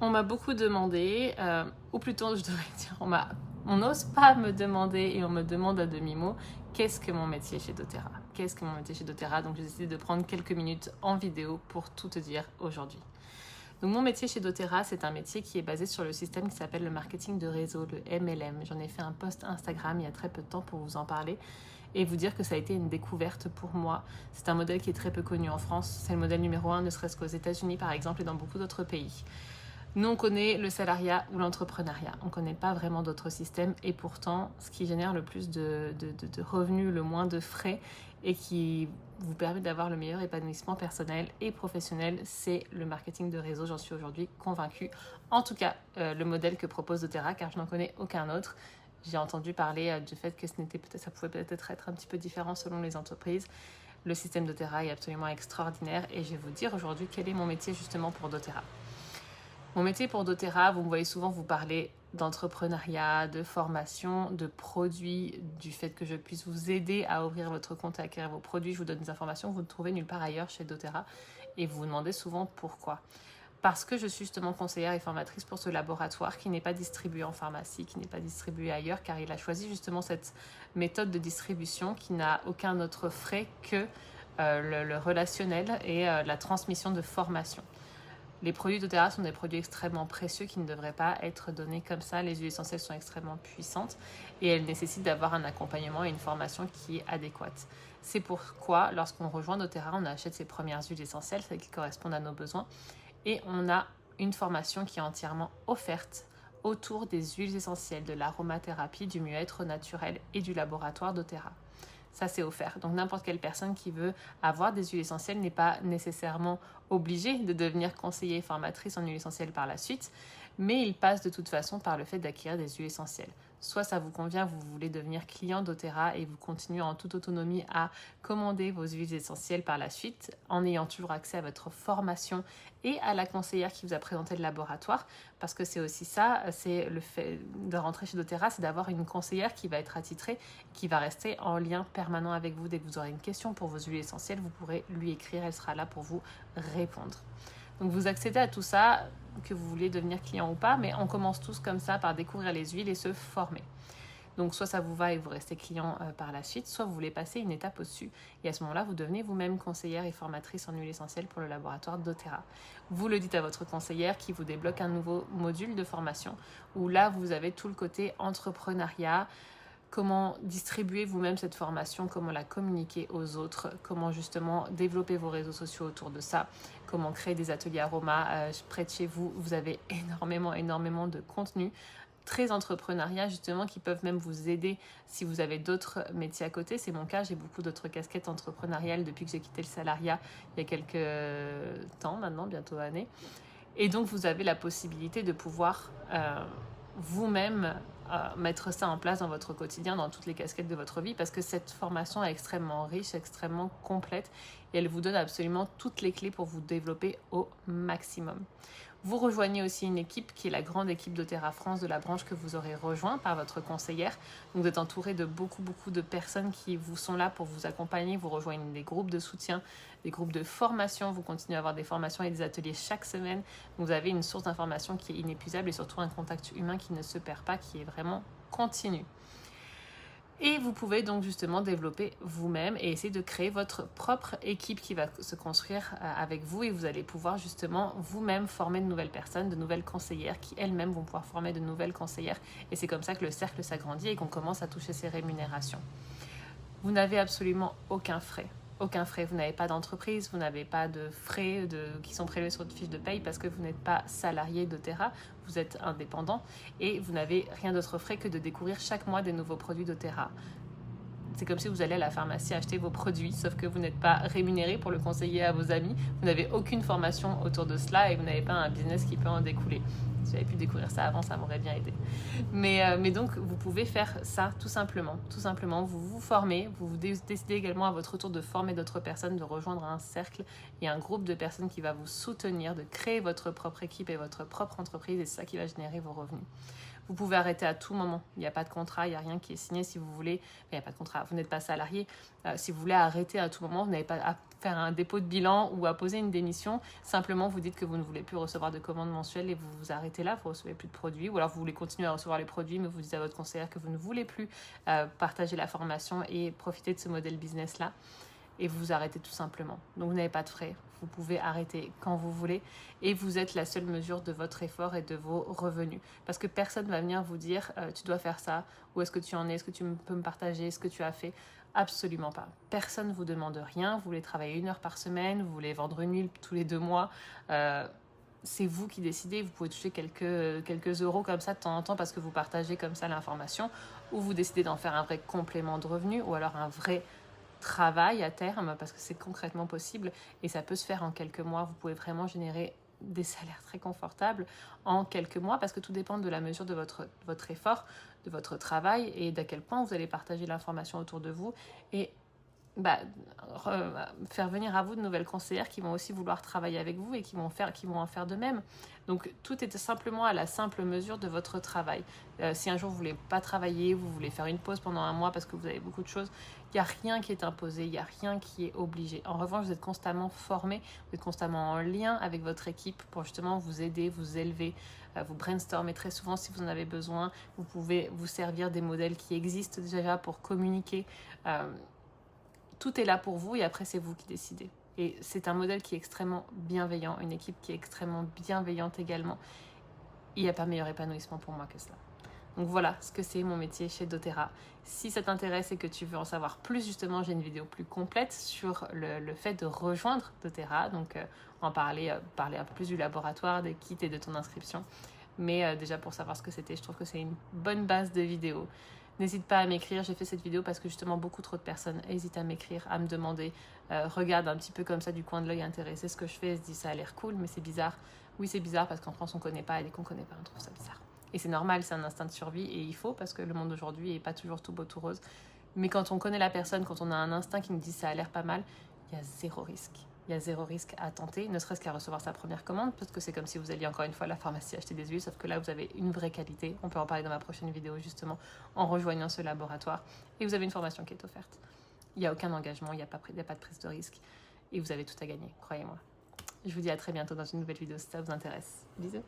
On m'a beaucoup demandé, ou plutôt je devrais dire, on n'ose pas me demander et on me demande à demi-mot qu'est-ce que mon métier chez doTERRA. Qu'est-ce que mon métier chez doTERRA? Donc j'ai décidé de prendre quelques minutes en vidéo pour tout te dire aujourd'hui. Donc mon métier chez doTERRA, c'est un métier qui est basé sur le système qui s'appelle le marketing de réseau, le MLM. J'en ai fait un post Instagram il y a très peu de temps pour vous en parler et vous dire que ça a été une découverte pour moi. C'est un modèle qui est très peu connu en France. C'est le modèle numéro 1, ne serait-ce qu'aux États-Unis par exemple et dans beaucoup d'autres pays. Nous, on connaît le salariat ou l'entrepreneuriat. On ne connaît pas vraiment d'autres systèmes et pourtant, ce qui génère le plus de revenus, le moins de frais et qui vous permet d'avoir le meilleur épanouissement personnel et professionnel, c'est le marketing de réseau. J'en suis aujourd'hui convaincue. En tout cas, le modèle que propose doTERRA, car je n'en connais aucun autre. J'ai entendu parler du fait que ça pouvait peut-être être un petit peu différent selon les entreprises. Le système doTERRA est absolument extraordinaire et je vais vous dire aujourd'hui quel est mon métier justement pour doTERRA. Mon métier pour doTERRA, vous me voyez souvent vous parler d'entrepreneuriat, de formation, de produits, du fait que je puisse vous aider à ouvrir votre compte et à acquérir vos produits. Je vous donne des informations que vous ne trouvez nulle part ailleurs chez doTERRA et vous vous demandez souvent pourquoi. Parce que je suis justement conseillère et formatrice pour ce laboratoire qui n'est pas distribué en pharmacie, qui n'est pas distribué ailleurs, car il a choisi justement cette méthode de distribution qui n'a aucun autre frais que le relationnel et la transmission de formation. Les produits doTERRA sont des produits extrêmement précieux qui ne devraient pas être donnés comme ça. Les huiles essentielles sont extrêmement puissantes et elles nécessitent d'avoir un accompagnement et une formation qui est adéquate. C'est pourquoi, lorsqu'on rejoint doTERRA, on achète ses premières huiles essentielles, celles qui correspondent à nos besoins, et on a une formation qui est entièrement offerte autour des huiles essentielles, de l'aromathérapie, du mieux-être naturel et du laboratoire doTERRA. Ça, c'est offert. Donc, n'importe quelle personne qui veut avoir des huiles essentielles n'est pas nécessairement obligée de devenir conseiller et formatrice en huiles essentielles par la suite, mais il passe de toute façon par le fait d'acquérir des huiles essentielles. Soit ça vous convient, vous voulez devenir client doTERRA et vous continuez en toute autonomie à commander vos huiles essentielles par la suite en ayant toujours accès à votre formation et à la conseillère qui vous a présenté le laboratoire, parce que c'est aussi ça, c'est le fait de rentrer chez doTERRA, c'est d'avoir une conseillère qui va être attitrée, qui va rester en lien permanent avec vous. Dès que vous aurez une question pour vos huiles essentielles, vous pourrez lui écrire, elle sera là pour vous répondre. Donc vous accédez à tout ça, que vous voulez devenir client ou pas, mais on commence tous comme ça par découvrir les huiles et se former. Donc soit ça vous va et vous restez client par la suite, soit vous voulez passer une étape au-dessus. Et à ce moment-là, vous devenez vous-même conseillère et formatrice en huile essentielle pour le laboratoire doTERRA. Vous le dites à votre conseillère qui vous débloque un nouveau module de formation où là, vous avez tout le côté entrepreneuriat, comment distribuer vous-même cette formation, comment la communiquer aux autres, comment justement développer vos réseaux sociaux autour de ça, comment créer des ateliers aromas près de chez vous. Vous avez énormément de contenu très entrepreneuriat justement qui peuvent même vous aider si vous avez d'autres métiers à côté. C'est mon cas, j'ai beaucoup d'autres casquettes entrepreneuriales depuis que j'ai quitté le salariat il y a quelques temps maintenant, bientôt années. Et donc vous avez la possibilité de pouvoir vous-même mettre ça en place dans votre quotidien, dans toutes les casquettes de votre vie, parce que cette formation est extrêmement riche, extrêmement complète, et elle vous donne absolument toutes les clés pour vous développer au maximum. Vous rejoignez aussi une équipe qui est la grande équipe doTERRA France de la branche que vous aurez rejoint par votre conseillère. Donc vous êtes entouré de beaucoup de personnes qui vous sont là pour vous accompagner. Vous rejoignez des groupes de soutien, des groupes de formation. Vous continuez à avoir des formations et des ateliers chaque semaine. Donc vous avez une source d'information qui est inépuisable et surtout un contact humain qui ne se perd pas, qui est vraiment continu. Et vous pouvez donc justement développer vous-même et essayer de créer votre propre équipe qui va se construire avec vous, et vous allez pouvoir justement vous-même former de nouvelles personnes, de nouvelles conseillères qui elles-mêmes vont pouvoir former de nouvelles conseillères, et c'est comme ça que le cercle s'agrandit et qu'on commence à toucher ces rémunérations. Vous n'avez absolument aucun frais. Aucun frais, vous n'avez pas d'entreprise, vous n'avez pas de frais qui sont prélevés sur votre fiche de paye parce que vous n'êtes pas salarié doTERRA, vous êtes indépendant et vous n'avez rien d'autre frais que de découvrir chaque mois des nouveaux produits doTERRA. C'est comme si vous allez à la pharmacie acheter vos produits, sauf que vous n'êtes pas rémunéré pour le conseiller à vos amis, vous n'avez aucune formation autour de cela et vous n'avez pas un business qui peut en découler. Si j'avais pu découvrir ça avant, ça m'aurait bien aidé. Mais donc, vous pouvez faire ça tout simplement. Tout simplement, vous vous formez, vous décidez également à votre tour de former d'autres personnes, de rejoindre un cercle et un groupe de personnes qui va vous soutenir, de créer votre propre équipe et votre propre entreprise, et c'est ça qui va générer vos revenus. Vous pouvez arrêter à tout moment. Il n'y a pas de contrat, il n'y a rien qui est signé. Si vous voulez, il n'y a pas de contrat, vous n'êtes pas salarié. Si vous voulez arrêter à tout moment, vous n'avez pas à faire un dépôt de bilan ou à poser une démission. Simplement, vous dites que vous ne voulez plus recevoir de commandes mensuelles et vous vous arrêtez là, vous ne recevez plus de produits. Ou alors, vous voulez continuer à recevoir les produits, mais vous dites à votre conseillère que vous ne voulez plus partager la formation et profiter de ce modèle business-là. Et vous vous arrêtez tout simplement. Donc, vous n'avez pas de frais. Vous pouvez arrêter quand vous voulez et vous êtes la seule mesure de votre effort et de vos revenus. Parce que personne ne va venir vous dire tu dois faire ça, où est-ce que tu en es, est-ce que tu peux me partager ce que tu as fait. Absolument pas. Personne ne vous demande rien. Vous voulez travailler 1 heure par semaine, vous voulez vendre une huile tous les 2 mois. C'est vous qui décidez. Vous pouvez toucher quelques euros comme ça de temps en temps parce que vous partagez comme ça l'information, ou vous décidez d'en faire un vrai complément de revenu, ou alors un vrai travail à terme, parce que c'est concrètement possible et ça peut se faire en quelques mois. Vous pouvez vraiment générer des salaires très confortables en quelques mois, parce que tout dépend de la mesure de votre effort, de votre travail et d'à quel point vous allez partager l'information autour de vous et faire venir à vous de nouvelles conseillères qui vont aussi vouloir travailler avec vous et qui vont en faire de même. Donc tout est simplement à la simple mesure de votre travail. Si un jour vous voulez pas travailler, vous voulez faire une pause pendant 1 mois parce que vous avez beaucoup de choses, il n'y a rien qui est imposé, il n'y a rien qui est obligé. En revanche, vous êtes constamment formé, vous êtes constamment en lien avec votre équipe pour justement vous aider, vous élever, vous brainstormer très souvent si vous en avez besoin. Vous pouvez vous servir des modèles qui existent déjà pour communiquer. Tout est là pour vous et après c'est vous qui décidez. Et c'est un modèle qui est extrêmement bienveillant, une équipe qui est extrêmement bienveillante également. Il n'y a pas meilleur épanouissement pour moi que cela. Donc voilà ce que c'est mon métier chez doTERRA. Si ça t'intéresse et que tu veux en savoir plus, justement, j'ai une vidéo plus complète sur le fait de rejoindre doTERRA. Donc parler un peu plus du laboratoire, des kits et de ton inscription. Mais déjà pour savoir ce que c'était, je trouve que c'est une bonne base de vidéo. N'hésite pas à m'écrire, j'ai fait cette vidéo parce que justement beaucoup trop de personnes hésitent à m'écrire, à me demander, regarde un petit peu comme ça du coin de l'œil intéressé ce que je fais, se dit ça a l'air cool mais c'est bizarre. Oui c'est bizarre parce qu'en France on connaît pas et dès qu'on connaît pas on trouve ça bizarre. Et c'est normal, c'est un instinct de survie et il faut parce que le monde d'aujourd'hui est pas toujours tout beau tout rose. Mais quand on connaît la personne, quand on a un instinct qui nous dit ça a l'air pas mal, il y a zéro risque. Il y a zéro risque à tenter, ne serait-ce qu'à recevoir sa première commande, parce que c'est comme si vous alliez encore une fois à la pharmacie acheter des huiles, sauf que là vous avez une vraie qualité. On peut en parler dans ma prochaine vidéo justement, en rejoignant ce laboratoire. Et vous avez une formation qui est offerte. Il n'y a aucun engagement, il n'y a pas de prise de risque. Et vous avez tout à gagner, croyez-moi. Je vous dis à très bientôt dans une nouvelle vidéo si ça vous intéresse. Bisous.